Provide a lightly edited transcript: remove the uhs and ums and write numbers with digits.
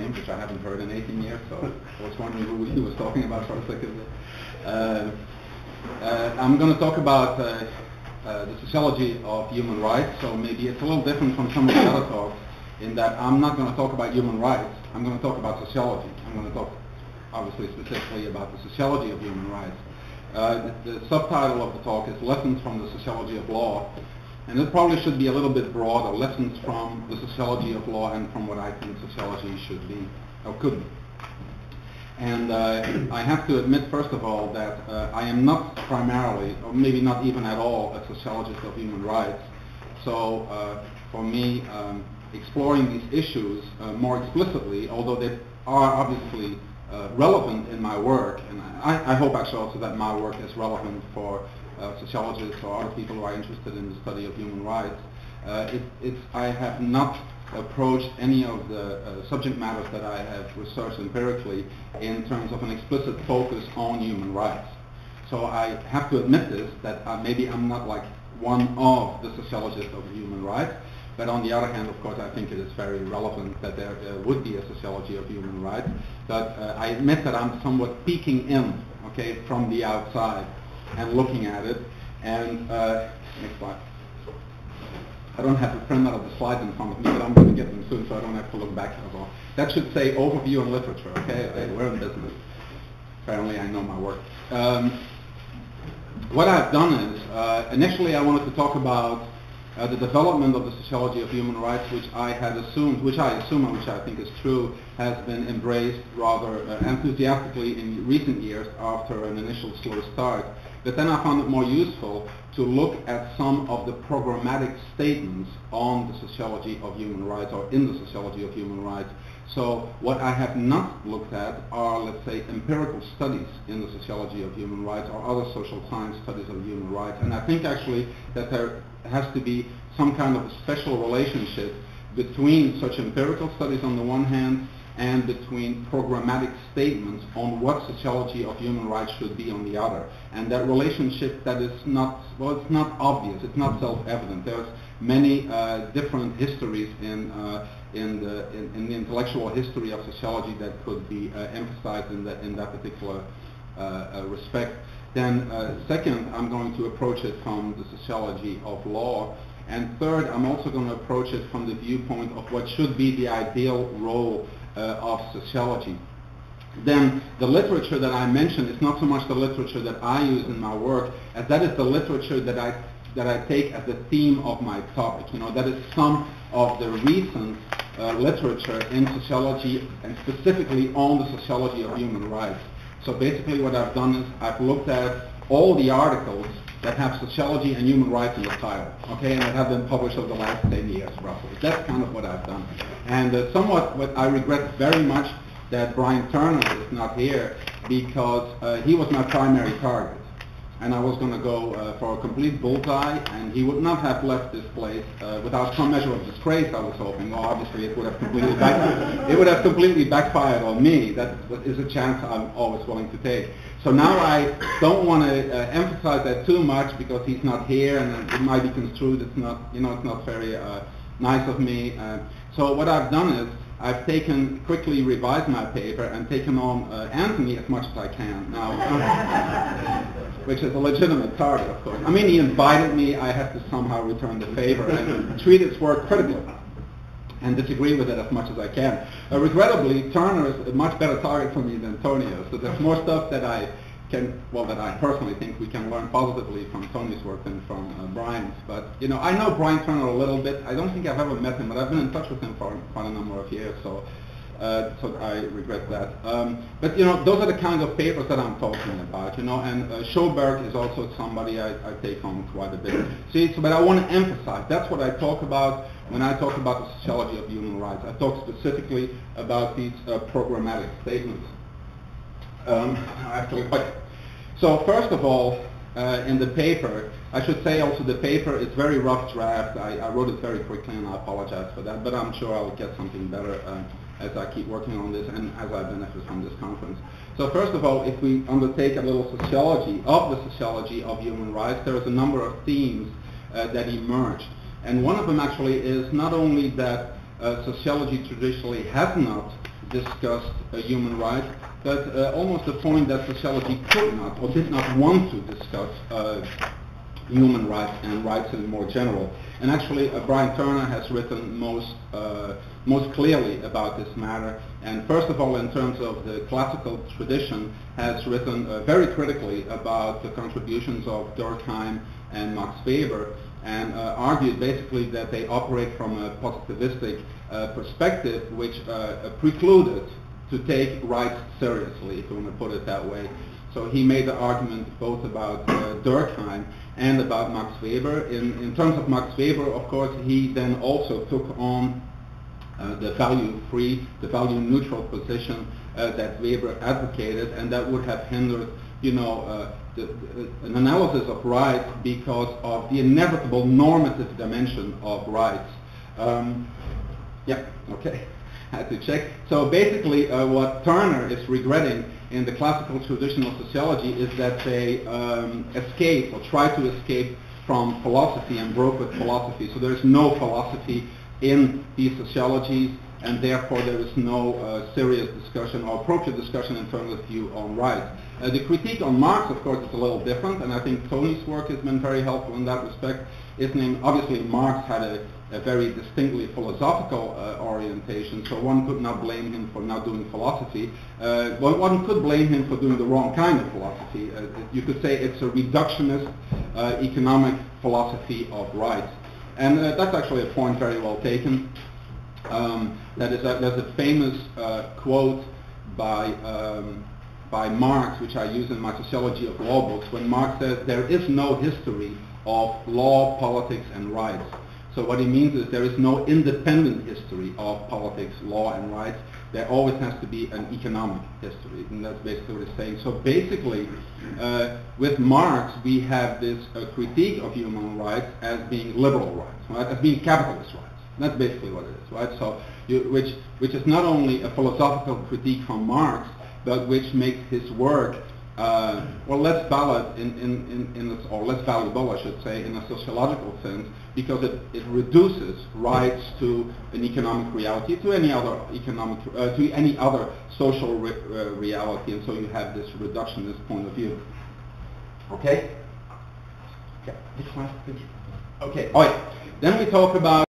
name, which I haven't heard in 18 years, so I was wondering who he was talking about for a second. I'm going to talk about the sociology of human rights, so maybe it's a little different from some of the other talks in that I'm not going to talk about human rights, I'm going to talk about sociology. I'm going to talk obviously specifically about the sociology of human rights. The subtitle of the talk is Lessons from the Sociology of Law, and it probably should be a little bit broader, lessons from the sociology of law and from what I think sociology should be, or could be. And I have to admit, first of all, that I am not primarily, or maybe not even at all, a sociologist of human rights. So for me, exploring these issues more explicitly, although they are obviously relevant in my work, and I hope actually also that my work is relevant for sociologists or other people who are interested in the study of human rights. I have not approached any of the subject matters that I have researched empirically in terms of an explicit focus on human rights. So I have to admit this, that maybe I'm not like one of the sociologists of human rights, but on the other hand, of course, I think it is very relevant that there would be a sociology of human rights. But I admit that I'm somewhat peeking in, okay, from the outside and looking at it. And next slide. I don't have a printout of the slides in front of me, but I'm going to get them soon, so I don't have to look back at all. That should say overview and literature, okay? We're in business. Apparently I know my work. What I've done is, initially I wanted to talk about the development of the sociology of human rights, which I had assumed, which I assume and which I think is true, has been embraced rather enthusiastically in recent years after an initial slow start. But then I found it more useful to look at some of the programmatic statements on the sociology of human rights, or in the sociology of human rights. So what I have not looked at are, let's say, empirical studies in the sociology of human rights or other social science studies of human rights. And I think actually that there has to be some kind of a special relationship between such empirical studies on the one hand and between programmatic statements on what sociology of human rights should be on the other. And that relationship that is not, well, it's not obvious, it's not self-evident. There's many different histories in the intellectual history of sociology that could be emphasized in that particular respect. Then second, I'm going to approach it from the sociology of law. And third, I'm also going to approach it from the viewpoint of what should be the ideal role of sociology. Then the literature that I mentioned is not so much the literature that I use in my work, as that is the literature that I take as the theme of my topic. You know, that is some of the recent literature in sociology, and specifically on the sociology of human rights. So basically what I've done is I've looked at all the articles that have sociology and human rights in the title, okay, and that have been published over the last 10 years, roughly. That's kind of what I've done. And somewhat what I regret very much that Brian Turner is not here, because he was my primary target. And I was going to go for a complete bullseye, and he would not have left this place without some measure of disgrace, I was hoping. Well, obviously it would have completely backfired on me. That is a chance I'm always willing to take. So now I don't want to emphasize that too much because he's not here, and it might be construed. It's not, you know, it's not very nice of me. So what I've done is I've quickly revised my paper and taken on Anthony as much as I can now, which is a legitimate target, of course. I mean, he invited me. I have to somehow return the favor and treat his work critically and disagree with it as much as I can. Regrettably, Turner is a much better target for me than Antonio, so there's more stuff that I personally think we can learn positively from Tony's work than from Brian's. But, you know, I know Brian Turner a little bit. I don't think I've ever met him, but I've been in touch with him for quite a number of years, so I regret that. But, you know, those are the kind of papers that I'm talking about, you know, and Schoberg is also somebody I take on quite a bit. See, but I want to emphasize, that's what I talk about when I talk about the sociology of human rights. I talk specifically about these programmatic statements. So first of all, in the paper, I should say also the paper is very rough draft. I wrote it very quickly, and I apologize for that, but I'm sure I'll get something better as I keep working on this and as I benefit from this conference. So first of all, if we undertake a little sociology of the sociology of human rights, there is a number of themes that emerge. And one of them actually is not only that sociology traditionally has not discussed human rights, but almost the point that sociology could not or did not want to discuss human rights and rights in more general. And actually, Brian Turner has written most clearly about this matter. And first of all, in terms of the classical tradition, has written very critically about the contributions of Durkheim and Max Weber, and argued basically that they operate from a positivistic perspective, which precluded to take rights seriously, if you want to put it that way. So he made the argument both about Durkheim and about Max Weber. In terms of Max Weber, of course, he then also took on the value-free, the value-neutral position that Weber advocated, and that would have hindered, you know, an analysis of rights because of the inevitable normative dimension of rights. Yeah, okay, had to check. So basically, what Turner is regretting in the classical traditional sociology is that they escape or try to escape from philosophy and broke with philosophy. So there is no philosophy in these sociologies, and therefore there is no serious discussion or appropriate discussion in terms of view on rights. The critique on Marx, of course, is a little different, and I think Tony's work has been very helpful in that respect. Obviously, Marx had a very distinctly philosophical orientation, so one could not blame him for not doing philosophy. One could blame him for doing the wrong kind of philosophy. You could say it's a reductionist economic philosophy of rights. And that's actually a point very well taken. There's a famous quote by Marx, which I use in my Sociology of Law books, when Marx says, "There is no history of law, politics, and rights." So what he means is there is no independent history of politics, law, and rights. There always has to be an economic history, and that's basically what he's saying. So basically, with Marx, we have this critique of human rights as being liberal rights, right? As being capitalist rights. That's basically what it is, right? So, which is not only a philosophical critique from Marx, but which makes his work less valid or less valuable, I should say, in a sociological sense, because it reduces rights to an economic reality, to any other economic, to any other social reality, and so you have this reductionist point of view. Okay. Okay. Okay. All right. Then we talk about